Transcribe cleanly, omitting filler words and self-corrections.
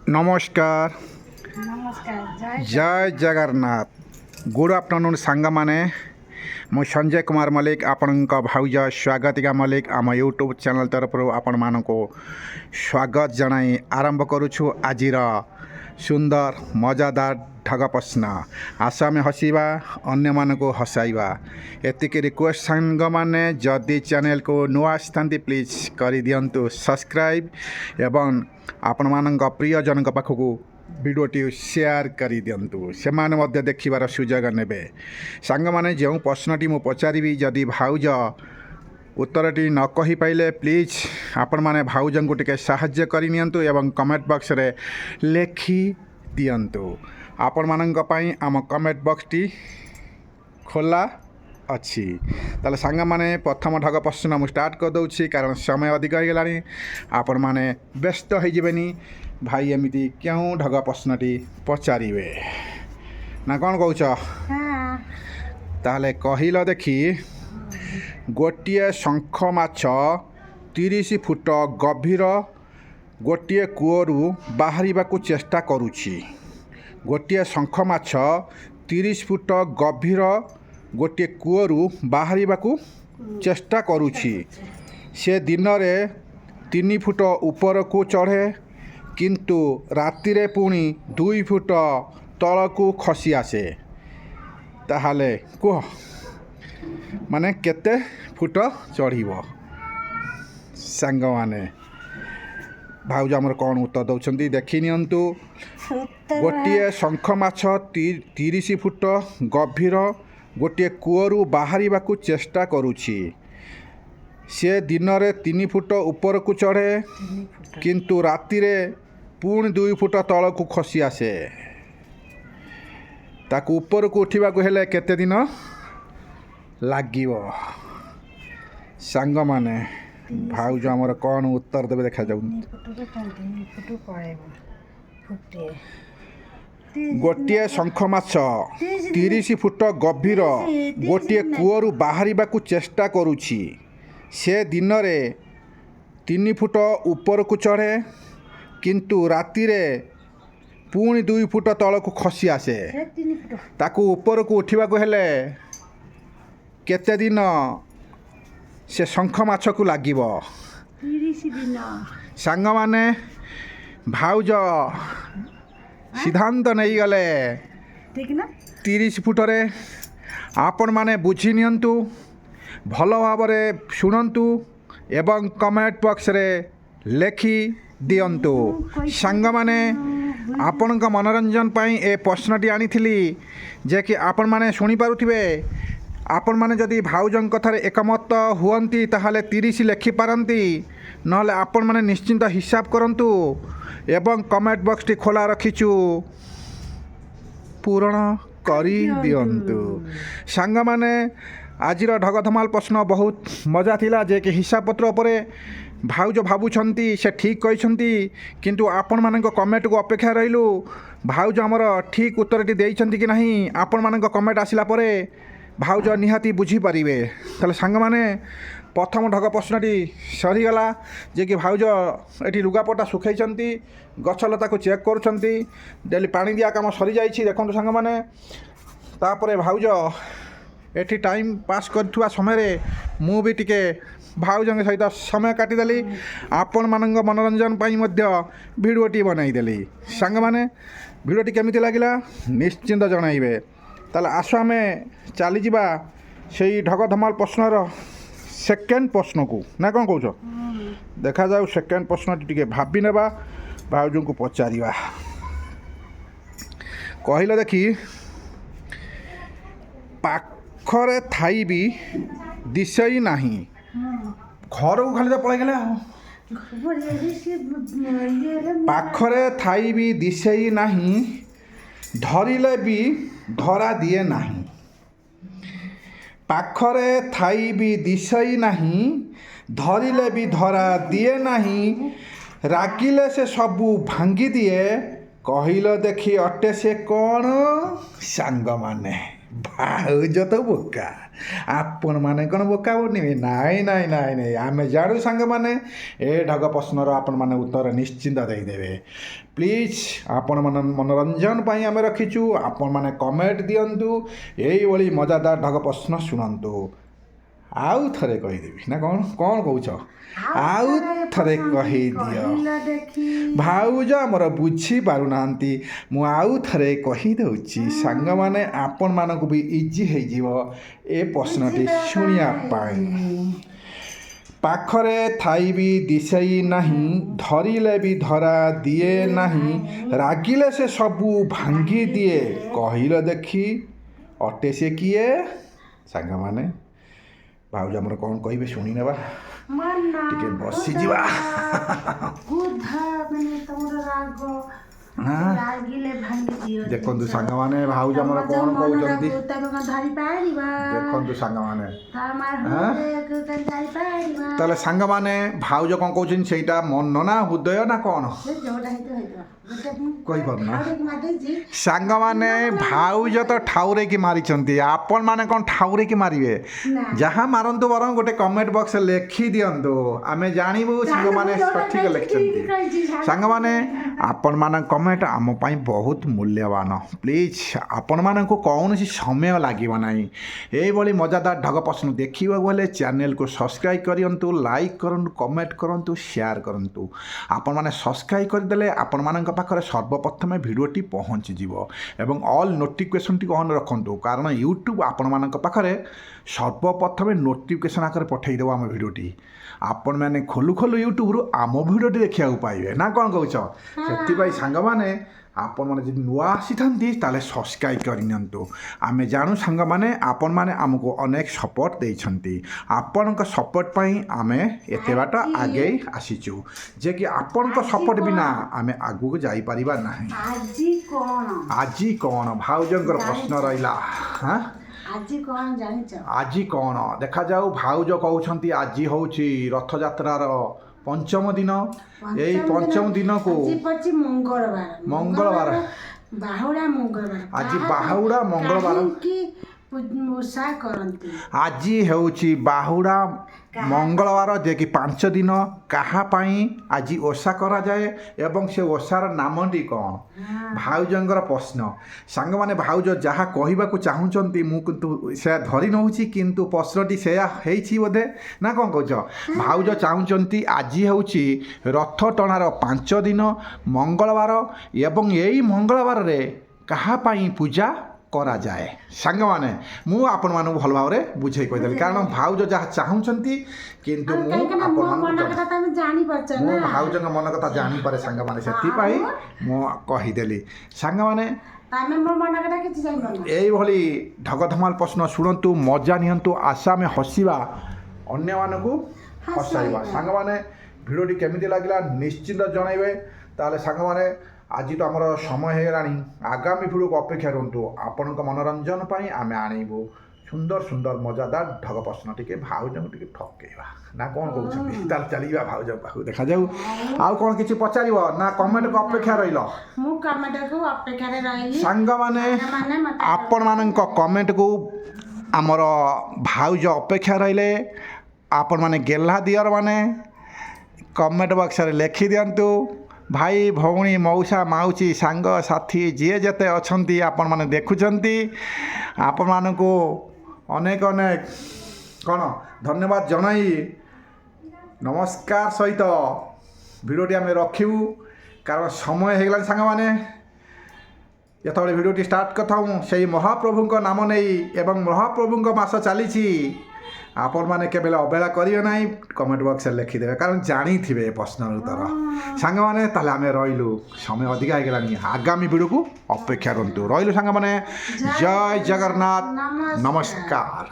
नमस्कार जय Jagannath good afternoon सांग माने मु संजय कुमार मल्लिक आपण भाउज स्वागतिका मल्लिक आम यूट्यूब चैनल तरफ आपण मान को स्वागत जनाई आरंभ करुछु आजिर सुंदर मजादार ढग प्रश्न आस आम हसवा अन्य मान को हसाइबा एतिक रिक्वेस्ट सांग माने जदि चैनल को नुआ आसथांती प्लीज कर दियंतु सब्सक्राइब एवं आपण मान प्रिय जन पाखक भिडियोटी शेयर कर दिंतु से माने देखिबार सुजोग नेबे सांग माने जो प्रश्नटी मु पचारि जदि भाउज उत्तरटी न कहि पाइले प्लीज आपण माने भाउज को टिके साहाय्य करि नियंतु एवं कमेंट बॉक्स रे लेखि दियंतु आपण मानक पई आम कमेंट बॉक्स टी खोला अच्छी ताले सांग माने प्रथम ढग प्रश्न मु स्टार्ट कर दउछि कारण समय अधिक हो गलानी आपण माने व्यस्त हो जिबेनी भाई एमिति क्यों ढग प्रश्नटी पचारिबे ना कौन कहूछ ताले कहिल देखी गोटिए शंख माछ 30 फुट गभीर गोटिए कूअरु बाहरिबाकू चेष्टा करुछि गोटिए शंख माछ 30 फुट गभीर गोटे कूअरु बाहरिबाकू चेष्टा करुछि से दिन रे 3 फुट ऊपर को चढ़े किंतु राति रे पुणी 2 फुट तलकू खसी आसे ताहाले कह माने केते फुट चढ़िबो सांग माने भाउज आमर कौन उत्तर दौरान देखी नियंतु गोटे शंख माछ 30 फुट गभीर गोटे कूअरु बाहरिबाकू चेष्टा करुछि से दिन रे 3 फुट ऊपर को चढ़े किंतु राति रे पुणी 2 फुट तल को खसी आसे ताकू ऊपर को उठा हेले केते दिन लागिबो सांग माने भाउज आमर कौन उत्तर देवे देखा जाऊ गोटे शंख माछ 30 फुट गभीर गोटे कूअरु बाहरिबाकू चेष्टा करुछि से दिन रे 3 फुट ऊपर को चढ़े किंतु राति रे पुणी 2 फुट तल को खसी आसे ताकू ऊपर को उठा हेले केते दिन से शंख माछ को लागिबो 30 दिन सांग माने भाउज सिद्धांत नहीं गले ठीक ना 30 फुट रे आपण माने बुझी नियंतु भल भाव शुणंतु एवं कमेंट बॉक्स रे लेखि दियंतु सांग माने आपण का मनोरंजन पाई ए प्रश्नटी आनी जे कि आपण माने सुनी पारुथिबे आपण माने जदि भाउजन कथारे एकमत हुअंती ताहाले 30 लेखि पारंती नहले आपण माने निश्चिंत हिसाब करंतु एवं कमेंट बॉक्स टी खोला रखिचु पूर्ण करी दियंतु सांग माने आजिर ढग धमाल प्रश्न बहुत मजा थिला जे कि हिसाब पत्र उपरे भाउज भाबुछंती से ठीक कहिछंती किंतु आपण मानक कमेंट को अपेक्षा रहिलु भाउज हमर ठीक उत्तरटी देइछंती कि नहीं आपण मानक कमेंट आसिला परे भाउज निहाती बुझी पारिबे ताले सांग माने प्रथम ढग प्रश्नटी सरीगला जे कि भाउज एटी लुगापटा सुखाइछंती गछलता को चेक करुछंती डेली पानी दिया काम सरी जाइछि देखंतु सांग माने तापरे भाउज एटी टाइम पास करथुवा समय रे मु भी टिके भाउजंग सहित समय काटिदेली आपण मानक मनोरंजन पाई मध्य भिडियोटी बनाईदेली सांग माने भिडियोटी केमिति लागिला निश्चिंत जणाइबे ताले आसो आमे चली जिबा सेई ढग धमाल प्रश्नर सेकेंड प्रश्न को ना कौन कौच देखा जाऊ सेकेंड प्रश्न टी भाबी नेबा भाउजों को पचारिबा कहिल देखी पाखरे थाई भी दिशई नाही घर को खाली तो पळै गेले पाखरे थाई भी दिशई नाही धरिले भी धरा दिए नाही पाखरे थाई भी दिशई नाही धरिले भी धरा दिए नाही रागिले से सबू भांगी दिए कहिल देखी अटे से कौन सांग माने ଭାଉଜ ତ ବୋକା ଆପଣମାନେ କ'ଣ ବୋକା ବନିବେ? ନାଇଁ ନାଇଁ ନାଇଁ ନାଇଁ ଆମେ ଜାଣୁ ସାଙ୍ଗମାନେ ଏ ଢଗ ପ୍ରଶ୍ନର ଆପଣମାନେ ଉତ୍ତର ନିଶ୍ଚିନ୍ତ ଦେଇଦେବେ। ପ୍ଲିଜ୍ ଆପଣମାନେ ମନୋରଞ୍ଜନ ପାଇଁ ଆମେ ରଖିଛୁ, ଆପଣମାନେ କମେଣ୍ଟ ଦିଅନ୍ତୁ, ଏଇଭଳି ମଜାଦାର ଢଗ ପ୍ରଶ୍ନ ଶୁଣନ୍ତୁ। ଆଉ ଥରେ କହିଦେବି ନା କ'ଣ କ'ଣ କହୁଛ? ଆଉ ଥରେ କହିଦିଅ। ଭାଉଜ ଆମର ବୁଝିପାରୁନାହାନ୍ତି, ମୁଁ ଆଉ ଥରେ କହିଦେଉଛି ସାଙ୍ଗମାନେ, ଆପଣମାନଙ୍କୁ ବି ଇଜି ହେଇଯିବ ଏ ପ୍ରଶ୍ନଟି ଶୁଣିବା ପାଇଁ। ପାଖରେ ଥାଇ ବି ଦିଶେଇ ନାହିଁ, ଧରିଲେ ବି ଧରା ଦିଏ ନାହିଁ, ରାଗିଲେ ସେ ସବୁ ଭାଙ୍ଗି ଦିଏ, କହିଲ ଦେଖି ଅଟେ ସେ କିଏ? ସାଙ୍ଗମାନେ ଭାଉଜ ଆମର କ'ଣ କହିବେ ଶୁଣିନେବା, ଟିକେ ବସିଯିବା। ଦେଖନ୍ତୁ ସାଙ୍ଗମାନେ ଭାଉଜ ଆମର କ'ଣ କହୁଛନ୍ତି, ଦେଖନ୍ତୁ ସାଙ୍ଗମାନେ। ତାହେଲେ ସାଙ୍ଗମାନେ ଭାଉଜ କ'ଣ କହୁଛନ୍ତି ସେଇଟା ମନ ନା ହୃଦୟ ନା କ'ଣ କହିପାରୁନା? ସାଙ୍ଗମାନେ ଭାଉଜ ତ ଠାଉରେଇକି ମାରିଛନ୍ତି, ଆପଣମାନେ କ'ଣ ଠାଉରେଇକି ମାରିବେ? ଯାହା ମାରନ୍ତୁ ବରଂ ଗୋଟେ କମେଣ୍ଟ ବକ୍ସରେ ଲେଖି ଦିଅନ୍ତୁ, ଆମେ ଜାଣିବୁ ସାଙ୍ଗମାନେ ସଠିକ୍ ଲେଖିଛନ୍ତି। ସାଙ୍ଗମାନେ ଆପଣମାନଙ୍କ କମେଣ୍ଟ ଆମ ପାଇଁ ବହୁତ ମୂଲ୍ୟବାନ। ପ୍ଲିଜ୍ ଆପଣମାନଙ୍କୁ କୌଣସି ସମୟ ଲାଗିବ ନାହିଁ। ଏଇଭଳି ମଜାଦାର ଢଗ ପ୍ରଶ୍ନ ଦେଖିବାକୁ ହେଲେ ଚ୍ୟାନେଲକୁ ସବସ୍କ୍ରାଇବ୍ କରନ୍ତୁ, ଲାଇକ୍ କରନ୍ତୁ, କମେଣ୍ଟ କରନ୍ତୁ, ସେୟାର କରନ୍ତୁ। ଆପଣମାନେ ସବସ୍କ୍ରାଇବ୍ କରିଦେଲେ ଆପଣମାନଙ୍କ ପାଖରେ ସର୍ବପ୍ରଥମେ ଭିଡ଼ିଓଟି ପହଞ୍ଚିଯିବ ଏବଂ ଅଲ୍ ନୋଟିଫିକେସନ୍ଟିକୁ ଅନ୍ ରଖନ୍ତୁ, କାରଣ ୟୁଟ୍ୟୁବ୍ ଆପଣମାନଙ୍କ ପାଖରେ ସର୍ବପ୍ରଥମେ ନୋଟିଫିକେସନ୍ ଆକାରରେ ପଠାଇଦେବ ଆମ ଭିଡ଼ିଓଟି। ଆପଣମାନେ ଖୋଲୁ ଖୋଲୁ ୟୁଟ୍ୟୁବରୁ ଆମ ଭିଡ଼ିଓଟି ଦେଖିବାକୁ ପାଇବେ ନା କ'ଣ କହୁଛ? ସେଥିପାଇଁ ସାଙ୍ଗମାନେ ଆପଣମାନେ ଯଦି ନୂଆ ଆସିଥାନ୍ତି ତାହେଲେ ସବସ୍କ୍ରାଇବ୍ କରିନିଅନ୍ତୁ। ଆମେ ଜାଣୁ ସାଙ୍ଗମାନେ ଆପଣମାନେ ଆମକୁ ଅନେକ ସପୋର୍ଟ ଦେଇଛନ୍ତି, ଆପଣଙ୍କ ସପୋର୍ଟ ପାଇଁ ଆମେ ଏତେ ବାଟ ଆଗେଇ ଆସିଛୁ, ଯେ କି ଆପଣଙ୍କ ସପୋର୍ଟ ବିନା ଆମେ ଆଗକୁ ଯାଇପାରିବା ନାହିଁ। ଆଜି କ'ଣ ଭାଉଜଙ୍କର ପ୍ରଶ୍ନ ରହିଲା? ଆଜି କ'ଣ ଦେଖାଯାଉ। ଭାଉଜ କହୁଛନ୍ତି ଆଜି ହେଉଛି ରଥଯାତ୍ରାର ପଞ୍ଚମ ଦିନ। ଏଇ ପଞ୍ଚମ ଦିନକୁ ମଙ୍ଗଳବାର, ଆଜି ବାହୁଡ଼ା ମଙ୍ଗଳବାର, ଆଜି ହେଉଛି ବାହୁଡ଼ା ମଙ୍ଗଳବାର, ଯେ କି 5 ଦିନ କାହା ପାଇଁ ଆଜି ଓଷା କରାଯାଏ ଏବଂ ସେ ଓଷାର ନାମଟି କ'ଣ? ଭାଉଜଙ୍କର ପ୍ରଶ୍ନ। ସାଙ୍ଗମାନେ ଭାଉଜ ଯାହା କହିବାକୁ ଚାହୁଁଛନ୍ତି ମୁଁ କିନ୍ତୁ ସେୟା ଧରି ନେଉଛି, କିନ୍ତୁ ପ୍ରଶ୍ନଟି ସେୟା ହେଇଛି ବୋଧେ ନା କ'ଣ କହୁଛ? ଭାଉଜ ଚାହୁଁଛନ୍ତି ଆଜି ହେଉଛି ରଥ ଟଣାର 5 ଦିନ ମଙ୍ଗଳବାର ଏବଂ ଏଇ ମଙ୍ଗଳବାରରେ କାହା ପାଇଁ ପୂଜା କରାଯାଏ। ସାଙ୍ଗମାନେ ମୁଁ ଆପଣମାନଙ୍କୁ ଭଲ ଭାବରେ ବୁଝେଇ କହିଦେଲି, କାରଣ ଭାଉଜ ଯାହା ଚାହୁଁଛନ୍ତି, କିନ୍ତୁ ମୁଁ ଭାଉଜଙ୍କ ମନ କଥା ଜାଣିପାରେ ସାଙ୍ଗମାନେ, ସେଥିପାଇଁ ମୁଁ କହିଦେଲି। ସାଙ୍ଗମାନେ ଏଇଭଳି ଢଗଧମାଲ ପ୍ରଶ୍ନ ଶୁଣନ୍ତୁ, ମଜା ନିଅନ୍ତୁ, ଆଶା ଆମେ ହସିବା, ଅନ୍ୟମାନଙ୍କୁ ହସାଇବା। ସାଙ୍ଗମାନେ ଭିଡ଼ିଓଟି କେମିତି ଲାଗିଲା ନିଶ୍ଚିନ୍ତ ଜଣାଇବେ। ତାହେଲେ ସାଙ୍ଗମାନେ ଆଜି ତ ଆମର ସମୟ ହେଇଗଲାଣି, ଆଗାମୀ ଭିଡ଼ିଓକୁ ଅପେକ୍ଷା କରନ୍ତୁ। ଆପଣଙ୍କ ମନୋରଞ୍ଜନ ପାଇଁ ଆମେ ଆଣିବୁ ସୁନ୍ଦର ସୁନ୍ଦର ମଜାଦାର ଢଗ ପ୍ରଶ୍ନ, ଟିକେ ଭାଉଜଙ୍କୁ ଟିକେ ଠକେଇବା ନା କ'ଣ କହୁଛନ୍ତି? ତାହେଲେ ଚାଲିବା ଭାଉଜ ପାଖକୁ, ଦେଖାଯାଉ। ଆଉ କ'ଣ କିଛି ପଚାରିବ ନା କମେଣ୍ଟକୁ ଅପେକ୍ଷା ରହିଲ? ସାଙ୍ଗମାନେ ଆପଣମାନଙ୍କ କମେଣ୍ଟକୁ ଆମର ଭାଉଜ ଅପେକ୍ଷା ରହିଲେ। ଆପଣମାନେ ଗେହ୍ଲା ଦିଅରମାନେ କମେଣ୍ଟ ବକ୍ସରେ ଲେଖିଦିଅନ୍ତୁ। ଭାଇ ଭଉଣୀ ମଉସା ମାଉସୀ ସାଙ୍ଗସାଥି ଯିଏ ଯେତେ ଅଛନ୍ତି ଆପଣମାନେ ଦେଖୁଛନ୍ତି, ଆପଣମାନଙ୍କୁ ଅନେକ ଅନେକ କ'ଣ ଧନ୍ୟବାଦ ଜଣାଇ ନମସ୍କାର ସହିତ ଭିଡ଼ିଓଟି ଆମେ ରଖିବୁ, କାରଣ ସମୟ ହେଇଗଲାଣି। ସାଙ୍ଗମାନେ ଯେତେବେଳେ ଭିଡ଼ିଓଟି ଷ୍ଟାର୍ଟ କରିଥାଉ ସେଇ ମହାପ୍ରଭୁଙ୍କ ନାମ ନେଇ ଏବଂ ମହାପ୍ରଭୁଙ୍କ ମାସ ଚାଲିଛି, ଆପଣମାନେ କେବେ ଅବହେଳା କରିବେ ନାହିଁ, କମେଣ୍ଟ ବକ୍ସରେ ଲେଖିଦେବେ, କାରଣ ଜାଣିଥିବେ ଏ ପ୍ରଶ୍ନର ଉତ୍ତର। ସାଙ୍ଗମାନେ ତାହେଲେ ଆମେ ରହିଲୁ, ସମୟ ଅଧିକା ହେଇଗଲାଣି, ଆଗାମୀ ଭିଡ଼ିଓକୁ ଅପେକ୍ଷା କରନ୍ତୁ। ରହିଲୁ ସାଙ୍ଗମାନେ, ଜୟ ଜଗନ୍ନାଥ, ନମସ୍କାର।